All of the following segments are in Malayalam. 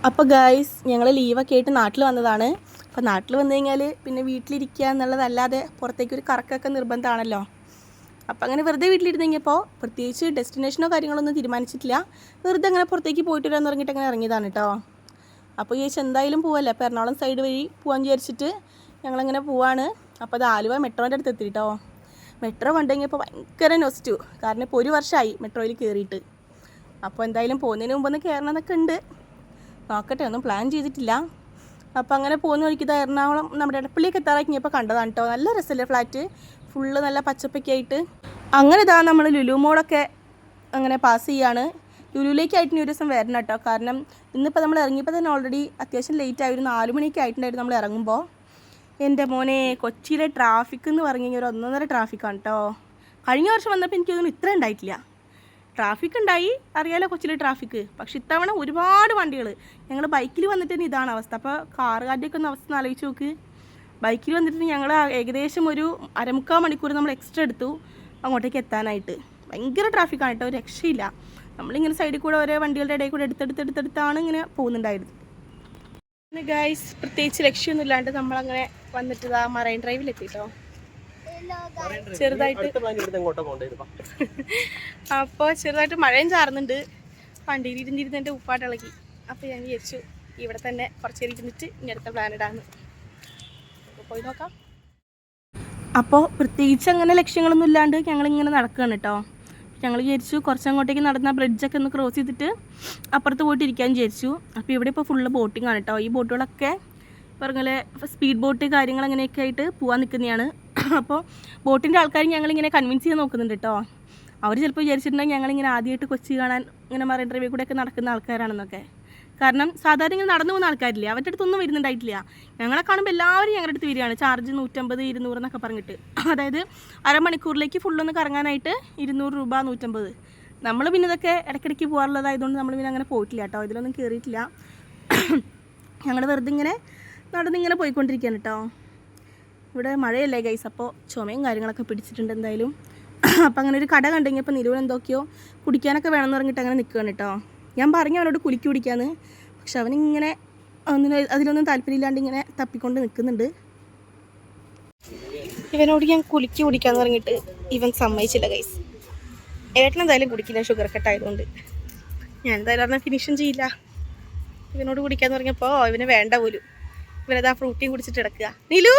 അപ്പോൾ ഗൈസ് ഞങ്ങൾ ലീവൊക്കെ ആയിട്ട് നാട്ടിൽ വന്നതാണ്. അപ്പോൾ നാട്ടിൽ വന്നു കഴിഞ്ഞാൽ പിന്നെ വീട്ടിലിരിക്കുക എന്നുള്ളതല്ലാതെ പുറത്തേക്ക് ഒരു കറക്കൊക്കെ നിർബന്ധമാണല്ലോ. അപ്പോൾ അങ്ങനെ വെറുതെ വീട്ടിലിരുന്ന് കഴിഞ്ഞപ്പോൾ പ്രത്യേകിച്ച് ഡെസ്റ്റിനേഷനോ കാര്യങ്ങളൊന്നും തീരുമാനിച്ചിട്ടില്ല. വെറുതെ അങ്ങനെ പുറത്തേക്ക് പോയിട്ട് വരാമെന്ന് പറഞ്ഞിട്ട് അങ്ങനെ ഇറങ്ങിയതാണ് കേട്ടോ. അപ്പോൾ ചേച്ചി എന്തായാലും പോവല്ലേ, അപ്പോൾ എറണാകുളം സൈഡ് വഴി പോകാൻ വിചാരിച്ചിട്ട് ഞങ്ങളങ്ങനെ പോവാണ്. അപ്പോൾ അത് ആലുവ മെട്രോൻ്റെ അടുത്ത് എത്തി കേട്ടോ. മെട്രോ കണ്ടു കഴിഞ്ഞപ്പോൾ ഭയങ്കര നൊസ്റ്റു, കാരണം ഇപ്പോൾ 1 വർഷമായി മെട്രോയിൽ കയറിയിട്ട്. അപ്പോൾ എന്തായാലും പോകുന്നതിന് മുമ്പൊന്ന് കയറണമെന്നൊക്കെ ഉണ്ട്, നോക്കട്ടെ, ഒന്നും പ്ലാൻ ചെയ്തിട്ടില്ല. അപ്പോൾ അങ്ങനെ പോകുന്ന വഴിക്ക് എറണാകുളം നമ്മുടെ ഇടപ്പള്ളിയൊക്കെ എത്താറാക്കിയപ്പോൾ കണ്ടതാണ് കേട്ടോ. നല്ല രസമല്ലേ ഫ്ലാറ്റ്, ഫുള്ള് നല്ല പച്ചപ്പൊക്കെ ആയിട്ട്. അങ്ങനെ നമ്മൾ ലുലു മോളൊക്കെ അങ്ങനെ പാസ് ചെയ്യാണ്. ലുലുവിലേക്കായിട്ട് ഇനി ഒരു ദിവസം വരണം കേട്ടോ, കാരണം ഇന്നിപ്പോൾ നമ്മൾ ഇറങ്ങിയപ്പോൾ തന്നെ ഓൾറെഡി അത്യാവശ്യം ലേറ്റ് ആയി, ഒരു 4 മണിയൊക്കെ ആയിട്ടുണ്ടായിരുന്നു നമ്മൾ ഇറങ്ങുമ്പോൾ. എൻ്റെ മോനെ കൊച്ചിയിലെ ട്രാഫിക് എന്ന് പറഞ്ഞു കഴിഞ്ഞാൽ ഒരു 1.5 ട്രാഫിക്കാണ് കേട്ടോ. കഴിഞ്ഞ വർഷം വന്നപ്പോൾ എനിക്കൊന്നും ഇത്ര ഉണ്ടായിട്ടില്ല. ട്രാഫിക് ഉണ്ടായി, അറിയാലോ കൊച്ചിയിലെ ട്രാഫിക്ക്, പക്ഷെ ഇത്തവണ ഒരുപാട് വണ്ടികൾ. ഞങ്ങൾ ബൈക്കിൽ വന്നിട്ട് തന്നെ ഇതാണ് അവസ്ഥ. അപ്പോൾ കാറുകാരുടെയൊക്കെ ഒന്ന് അവസ്ഥ ആലോചിച്ച് നോക്ക്. ബൈക്കിൽ വന്നിട്ട് ഞങ്ങൾ ഏകദേശം ഒരു 1/4 മണിക്കൂർ നമ്മൾ എക്സ്ട്രാ എടുത്തു അങ്ങോട്ടേക്ക് എത്താനായിട്ട്. ഭയങ്കര ട്രാഫിക്കാണ് കേട്ടോ, ഒരു രക്ഷയില്ല. നമ്മളിങ്ങനെ സൈഡിൽ കൂടെ ഓരോ വണ്ടികളുടെ ഇടയിൽ കൂടെ എടുത്തെടുത്താണ് ഇങ്ങനെ പോകുന്നുണ്ടായിരുന്നു. പിന്നെ ഗൈസ് പ്രത്യേകിച്ച് ലക്ഷ്യമൊന്നും ഇല്ലാണ്ട് നമ്മളങ്ങനെ വന്നിട്ട് മറൈൻ ഡ്രൈവിലെത്തി കേട്ടോ. ചെറുതായിട്ട് അപ്പോൾ ചെറുതായിട്ട് മഴയും ചാറുന്നുണ്ട്. വണ്ടിയിൽ ഇരുന്നിരുന്നെൻ്റെ ഉപ്പാട്ട് ഇളകി. അപ്പോൾ ഞാൻ വിചാരിച്ചു ഇവിടെ തന്നെ കുറച്ച് നേരം ഇരുന്നിട്ട് ഇനി അടുത്ത പ്ലാൻ ഇടാന്ന്. പോയി നോക്കാം. അപ്പോൾ പ്രത്യേകിച്ച് അങ്ങനെ ലക്ഷ്യങ്ങളൊന്നും ഇല്ലാണ്ട് ഞങ്ങളിങ്ങനെ നടക്കുകയാണ് കേട്ടോ. ഞങ്ങൾ വിചാരിച്ചു കുറച്ചങ്ങോട്ടേക്ക് നടന്ന ബ്രിഡ്ജൊക്കെ ഒന്ന് ക്രോസ് ചെയ്തിട്ട് അപ്പുറത്ത് പോയിട്ട് ഇരിക്കാൻ വിചാരിച്ചു. അപ്പോൾ ഇവിടെ ഇപ്പോൾ ഫുള്ള് ബോട്ടിംഗ് ആണ് കേട്ടോ. ഈ ബോട്ടുകളൊക്കെ പറഞ്ഞാൽ സ്പീഡ് ബോട്ട് കാര്യങ്ങൾ അങ്ങനെയൊക്കെ ആയിട്ട് പോകാൻ നിൽക്കുന്നതാണ്. അപ്പോൾ ബോട്ടിൻ്റെ ആൾക്കാർ ഞങ്ങളിങ്ങനെ കൺവിൻസ് ചെയ്യാൻ നോക്കുന്നുണ്ട് കേട്ടോ. അവർ ചിലപ്പോൾ വിചാരിച്ചിട്ടുണ്ടെങ്കിൽ ഞങ്ങളിങ്ങനെ ആദ്യമായിട്ട് കൊച്ചി കാണാൻ ഇങ്ങനെ മറൈൻ ഡ്രൈവിൽ കൂടെയൊക്കെ നടക്കുന്ന ആൾക്കാരാണെന്നൊക്കെ. കാരണം സാധാരണ ഇങ്ങനെ നടന്നു പോകുന്ന ആൾക്കാരില്ല, അവരുടെ അടുത്തൊന്നും വരുന്നുണ്ടായിട്ടില്ല. ഞങ്ങളെ കാണുമ്പോൾ എല്ലാവരും ഞങ്ങളുടെ അടുത്ത് വരികയാണ്. ചാർജ് 150, 200 എന്നൊക്കെ പറഞ്ഞിട്ട്. അതായത് അരമണിക്കൂറിലേക്ക് ഫുള്ളൊന്ന് കറങ്ങാനായിട്ട് 200 രൂപ, 150. നമ്മൾ പിന്നെ ഇതൊക്കെ ഇടയ്ക്കിടയ്ക്ക് പോകാറുള്ളതായതുകൊണ്ട് നമ്മൾ പിന്നെ അങ്ങനെ പോയിട്ടില്ല കേട്ടോ, ഇതിലൊന്നും കയറിയിട്ടില്ല. ഞങ്ങൾ വെറുതെ ഇങ്ങനെ നടന്നിങ്ങനെ പോയിക്കൊണ്ടിരിക്കുകയാണ് കേട്ടോ. ഇവിടെ മഴയല്ലേ ഗൈസ്, അപ്പോൾ ചുമയും കാര്യങ്ങളൊക്കെ പിടിച്ചിട്ടുണ്ട് എന്തായാലും. അപ്പോൾ അങ്ങനെ ഒരു കട കണ്ടുകഴിഞ്ഞപ്പോൾ നിലവിൽ എന്തൊക്കെയോ കുടിക്കാനൊക്കെ വേണമെന്ന് പറഞ്ഞിട്ട് അങ്ങനെ നിൽക്കുകയാണ് കേട്ടോ. ഞാൻ പറഞ്ഞു അവനോട് കുലുക്കി കുടിക്കാമെന്ന്, പക്ഷെ അവനിങ്ങനെ അതിലൊന്നും താല്പര്യമില്ലാണ്ട് ഇങ്ങനെ തപ്പിക്കൊണ്ട് നിൽക്കുന്നുണ്ട്. ഇവനോട് ഞാൻ കുലുക്കി കുടിക്കാമെന്ന് പറഞ്ഞിട്ട് ഇവൻ സമ്മതിച്ചില്ല ഗൈസ്. ഏട്ടനെന്തായാലും കുടിക്കില്ല, ഷുഗർ കട്ടായതുകൊണ്ട്. ഞാൻ എന്തായാലും പറഞ്ഞാൽ ഫിനിഷും ചെയ്യില്ല. ഇവനോട് കുടിക്കാമെന്ന് പറഞ്ഞപ്പോൾ ഇവന് വേണ്ട പോലും. ഇവനതാ ഫ്രൂട്ടിയും കുടിച്ചിട്ട് കിടക്കുക. നിലു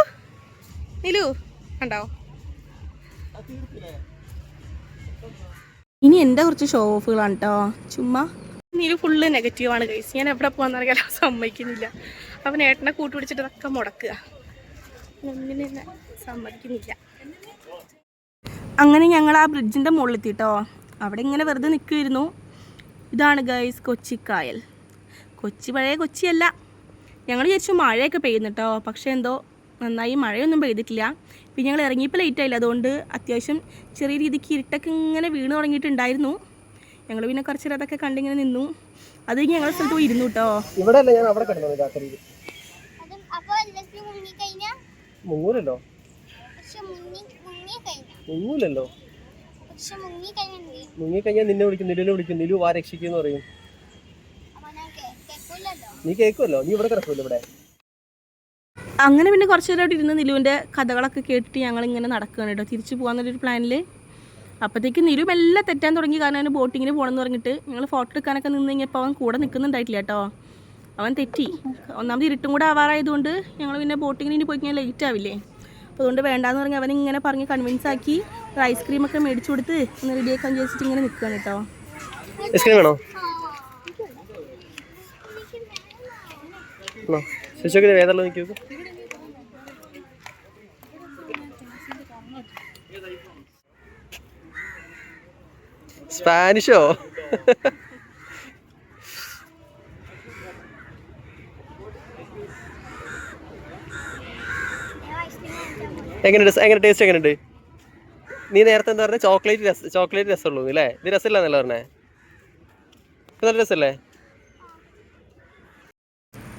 നിലു കണ്ടോ. ഇനി എൻ്റെ കുറച്ച് ഷോ ഓഫുകളാണ് കേട്ടോ. ചുമ്മാ നീല് ഫുള്ള് നെഗറ്റീവാണ് ഗൈസ്. ഞാൻ എവിടെ പോകാൻ അറിയാലോ സമ്മതിക്കുന്നില്ല. അവൻ ഏട്ടനെ കൂട്ടുപിടിച്ചിട്ട് ഇതൊക്കെ മുടക്കുക, ഒന്നിനെ സമ്മതിക്കുന്നില്ല. അങ്ങനെ ഞങ്ങൾ ആ ബ്രിഡ്ജിൻ്റെ മുകളിലെത്തിട്ടോ. അവിടെ ഇങ്ങനെ വെറുതെ നിൽക്കുമായിരുന്നു. ഇതാണ് ഗൈസ് കൊച്ചിക്കായൽ. കൊച്ചി പഴയ കൊച്ചിയല്ല. ഞങ്ങൾ വിചാരിച്ചു മഴയൊക്കെ പെയ്യുന്നു കേട്ടോ, പക്ഷേ എന്തോ നന്നായി മഴയൊന്നും പെയ്തിട്ടില്ല. പിന്നെ ഞങ്ങൾ ഇറങ്ങിയപ്പോൾ ലേറ്റ് ആയില്ല, അതുകൊണ്ട് അത്യാവശ്യം ചെറിയ രീതിക്ക് ഇരുട്ടൊക്കെ ഇങ്ങനെ വീണ് തുടങ്ങിയിട്ടുണ്ടായിരുന്നു. ഞങ്ങൾ പിന്നെ കുറച്ച് നേരം അതൊക്കെ കണ്ടിങ്ങനെ നിന്നു. അത് കഴിഞ്ഞ് ഞങ്ങളുടെ സ്ഥലത്ത് പോയി ഇരുന്നു കേട്ടോ. മുങ്ങിക്കഴിഞ്ഞാൽ നിന്നെ വിളിക്കും, നിലുവിനെ വിളിക്കും, നിലു വാ രക്ഷിക്കുന്നു പറയും. നീ കേൾക്കുമല്ലോ, നീ ഇവിടെ കിടക്കുമല്ലോ ഇവിടെ. അങ്ങനെ പിന്നെ കുറച്ച് നേരം അവിടെ ഇരുന്ന് നിലുവിൻ്റെ കഥകളൊക്കെ കേട്ടിട്ട് ഞങ്ങളിങ്ങനെ നടക്കുകയാണ് കേട്ടോ, തിരിച്ചു പോകാമെന്നൊരു പ്ലാനിൽ. അപ്പോഴത്തേക്ക് നിലു എല്ലാം തെറ്റാൻ തുടങ്ങി, കാരണം അവന് ബോട്ടിങ്ങിന് പോകണമെന്ന് പറഞ്ഞിട്ട്. ഞങ്ങൾ ഫോട്ടോ എടുക്കാനൊക്കെ നിന്ന് കഴിഞ്ഞപ്പോൾ അവൻ കൂടെ നിൽക്കുന്നുണ്ടായിട്ടില്ല കേട്ടോ. അവൻ തെറ്റി. ഒന്നാമത് ഇരുട്ടും കൂടെ ആവാറായതുകൊണ്ട് ഞങ്ങൾ പിന്നെ ബോട്ടിങ്ങിന് ഇനി പോയി കഴിഞ്ഞാൽ ലേറ്റ് ആവില്ലേ, അപ്പോൾ അതുകൊണ്ട് വേണ്ടാന്ന് പറഞ്ഞ് അവനിങ്ങനെ പറഞ്ഞ് കൺവിൻസ് ആക്കി ഒരു ഐസ്ക്രീമൊക്കെ മേടിച്ചു കൊടുത്ത് ഒന്ന് റെഡിയാക്കാൻ വിചാരിച്ചിട്ട് ഇങ്ങനെ നിൽക്കുകയാണ് കേട്ടോ. ഐസ്ക്രീം വേണോ? വേദന നോക്കി നോക്കൂ. സ്പാനിഷോ? എങ്ങനെ ടേസ്റ്റ് എങ്ങനെയുണ്ട്? നീ നേരത്തെ എന്താ പറഞ്ഞ ചോക്ലേറ്റ് രസമുള്ളൂ അല്ലേ? ഇത് രസമില്ല എന്നല്ല പറഞ്ഞേ? നല്ല രസമല്ലേ?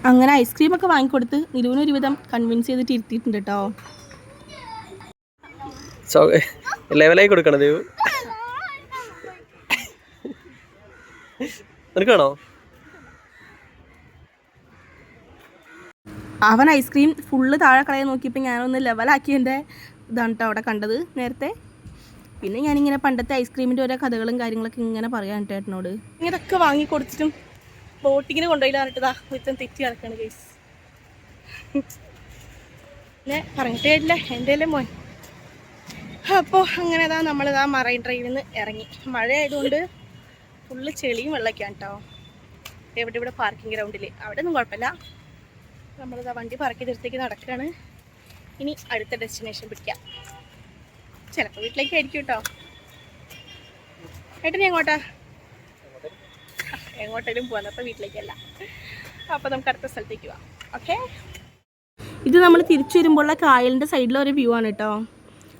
അങ്ങനെ ഐസ്ക്രീമൊക്കെ വാങ്ങിക്കൊടുത്ത് നിലുവിനൊരുവിധം കൺവിൻസ് ചെയ്തിട്ട് ഇരുത്തിയിട്ടുണ്ട് കേട്ടോ. ലെവലായി കൊടുക്കണം ദേവ്. നിനക്ക് വേണോ? അവൻ ഐസ്ക്രീം ഫുള്ള് താഴെ കളയാൻ നോക്കിയപ്പോൾ ഞാനൊന്ന് ലെവലാക്കിയതിൻ്റെ ഇതാണ് കേട്ടോ അവിടെ കണ്ടത് നേരത്തെ. പിന്നെ ഞാനിങ്ങനെ പണ്ടത്തെ ഐസ്ക്രീമിൻ്റെ ഓരോ കഥകളും കാര്യങ്ങളൊക്കെ ഇങ്ങനെ പറയാൻ ഏട്ടനോട്. ഇങ്ങനെയൊക്കെ വാങ്ങി കൊടുത്തിട്ടും ബോട്ടിങ്ങിന് കൊണ്ടുപോയില്ല പറഞ്ഞിട്ടതാ ഒരുത്തൻ തെറ്റി കിടക്കുകയാണ് ഗൈസ്. പിന്നെ പറഞ്ഞിട്ട് കേട്ടില്ല എൻ്റെ മോൻ. അപ്പോൾ അങ്ങനെ നമ്മളിതാ മറൈൻ ഡ്രൈവിൽ നിന്ന് ഇറങ്ങി. മഴ ആയതുകൊണ്ട് ഫുള്ള് ചെളിയും വെള്ളമൊക്കെയാണ് കേട്ടോ. ഇവിടെ പാർക്കിംഗ് ഗ്രൗണ്ടിൽ അവിടെ ഒന്നും കുഴപ്പമില്ല. നമ്മളിതാ വണ്ടി പാർക്ക് ചെയ്തെടുത്തേക്ക് നടക്കുകയാണ്. ഇനി അടുത്ത ഡെസ്റ്റിനേഷൻ പിടിക്കാം. ചിലപ്പോൾ വീട്ടിലേക്കായിരിക്കും കേട്ടോ. ഏട്ടന് എങ്ങോട്ടേലും പോകാം. അപ്പോൾ വീട്ടിലേക്കല്ല. അപ്പോൾ നമുക്ക് അടുത്ത സ്ഥലത്തേക്ക് പോവാം. ഓക്കെ, ഇത് നമ്മൾ തിരിച്ചു വരുമ്പോഴുള്ള കായലിൻ്റെ സൈഡിലൊരു വ്യൂ ആണ് കേട്ടോ.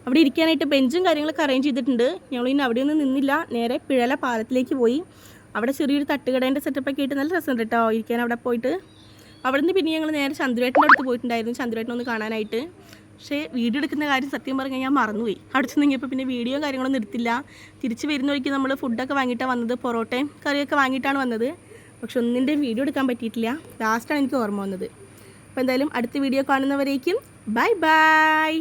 അവിടെ ഇരിക്കാനായിട്ട് ബെഞ്ചും കാര്യങ്ങളൊക്കെ അറേഞ്ച് ചെയ്തിട്ടുണ്ട്. ഞങ്ങളിനി അവിടെയൊന്നും നിന്നില്ല, നേരെ പിഴല പാലത്തിലേക്ക് പോയി. അവിടെ ചെറിയൊരു തട്ടുകടേൻ്റെ സെറ്റപ്പൊക്കെ ആയിട്ട് നല്ല രസമുണ്ട് കേട്ടോ ഇരിക്കാൻ അവിടെ പോയിട്ട്. അവിടെ നിന്ന് പിന്നെ ഞങ്ങൾ നേരെ ചന്ദ്രേട്ടൻ്റെ അടുത്ത് പോയിട്ടുണ്ടായിരുന്നു, ചന്ദ്രേട്ടനൊന്ന് കാണാനായിട്ട്. പക്ഷേ വീഡിയോ എടുക്കുന്ന കാര്യം സത്യം പറഞ്ഞാൽ ഞാൻ മറന്നുപോയി. അവിടെ ചെന്നിപ്പോൾ പിന്നെ വീഡിയോ കാര്യങ്ങളൊന്നും എടുത്തില്ല. തിരിച്ച് വരുന്ന വഴിക്ക് നമ്മൾ ഫുഡൊക്കെ വാങ്ങിയിട്ടാണ് വന്നത്, പൊറോട്ടയും കറിയൊക്കെ വാങ്ങിയിട്ടാണ് വന്നത്. പക്ഷെ ഒന്നിൻ്റെയും വീഡിയോ എടുക്കാൻ പറ്റിയിട്ടില്ല. ലാസ്റ്റാണ് എനിക്ക് ഓർമ്മ വന്നത്. അപ്പോൾ എന്തായാലും അടുത്ത വീഡിയോ കാണുന്നവരേക്കും ബൈ ബൈ.